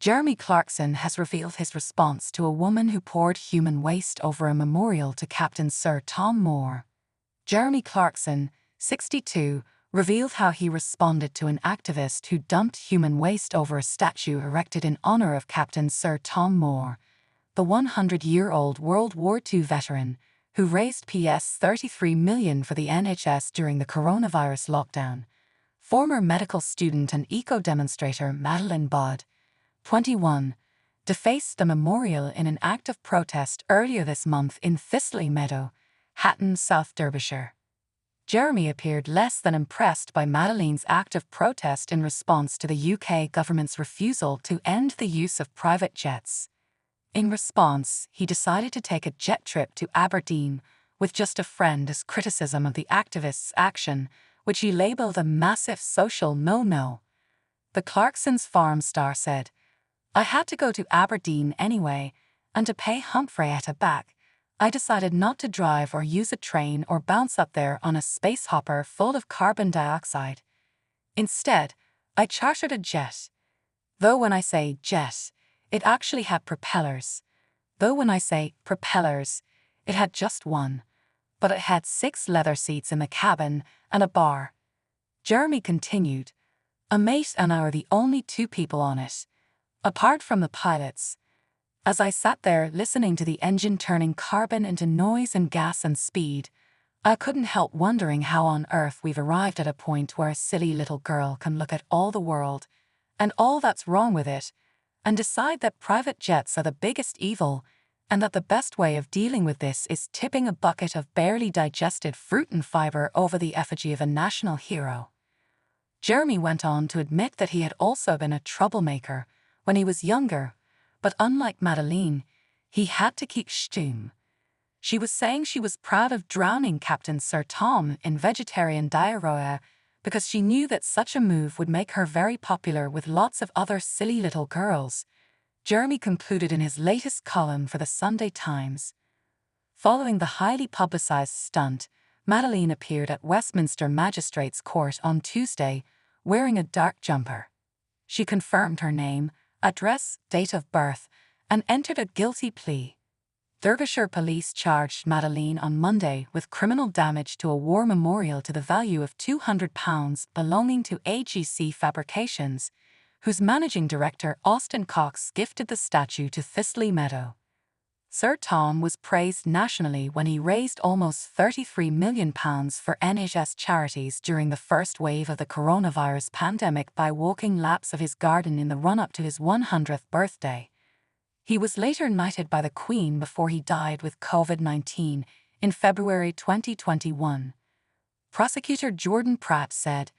Jeremy Clarkson has revealed his response to a woman who poured human waste over a memorial to Captain Sir Tom Moore. Jeremy Clarkson, 62, revealed how he responded to an activist who dumped human waste over a statue erected in honor of Captain Sir Tom Moore, the 100-year-old World War II veteran who raised $33 million for the NHS during the coronavirus lockdown. Former medical student and eco-demonstrator Madeleine Bod, 21, defaced the memorial in an act of protest earlier this month in Thistley Meadow, Hatton, South Derbyshire. Jeremy appeared less than impressed by Madeleine's act of protest in response to the UK government's refusal to end the use of private jets. In response, he decided to take a jet trip to Aberdeen with just a friend as criticism of the activist's action, which he labelled a massive social no-no. The Clarkson's farm star said, "I had to go to Aberdeen anyway, and to pay Humphrietta back, I decided not to drive or use a train or bounce up there on a space hopper full of carbon dioxide. Instead, I chartered a jet. Though when I say jet, it actually had propellers. Though when I say propellers, it had just one. But it had 6 leather seats in the cabin and a bar." Jeremy continued, "A mate and I were the only 2 people on it, apart from the pilots. As I sat there listening to the engine turning carbon into noise and gas and speed, I couldn't help wondering how on earth we've arrived at a point where a silly little girl can look at all the world and all that's wrong with it and decide that private jets are the biggest evil and that the best way of dealing with this is tipping a bucket of barely digested fruit and fiber over the effigy of a national hero." Jeremy went on to admit that he had also been a troublemaker when he was younger, but unlike Madeleine, he had to keep shtum. She was saying she was proud of drowning Captain Sir Tom in vegetarian diarrhea because she knew that such a move would make her very popular with lots of other silly little girls, Jeremy concluded in his latest column for the Sunday Times. Following the highly publicised stunt, Madeleine appeared at Westminster Magistrates' Court on Tuesday, wearing a dark jumper. She confirmed her name, address, date of birth, and entered a guilty plea. Derbyshire police charged Madeleine on Monday with criminal damage to a war memorial to the value of £200 belonging to AGC Fabrications, whose managing director Austin Cox gifted the statue to Thistley Meadow. Sir Tom was praised nationally when he raised almost £33 million for NHS charities during the first wave of the coronavirus pandemic by walking laps of his garden in the run-up to his 100th birthday. He was later knighted by the Queen before he died with COVID-19 in February 2021. Prosecutor Jordan Pratt said,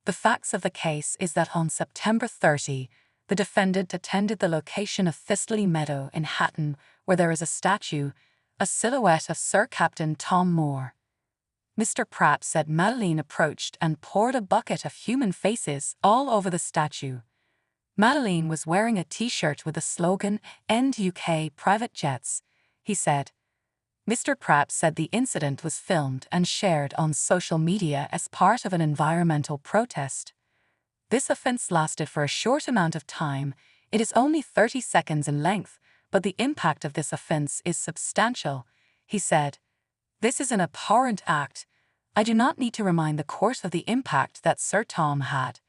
"The facts of the case is that on September 30, the defendant attended the location of Thistley Meadow in Hatton, where there is a statue, a silhouette of Sir Captain Tom Moore." Mr. Pratt said Madeleine approached and poured a bucket of human faces all over the statue. Madeleine was wearing a T-shirt with the slogan, "End UK Private Jets," he said. Mr. Pratt said the incident was filmed and shared on social media as part of an environmental protest. "This offence lasted for a short amount of time. It is only 30 seconds in length, but the impact of this offence is substantial," he said. "This is an abhorrent act. I do not need to remind the court of the impact that Sir Tom had.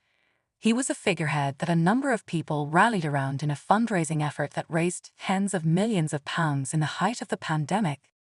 He was a figurehead that a number of people rallied around in a fundraising effort that raised tens of millions of pounds in the height of the pandemic.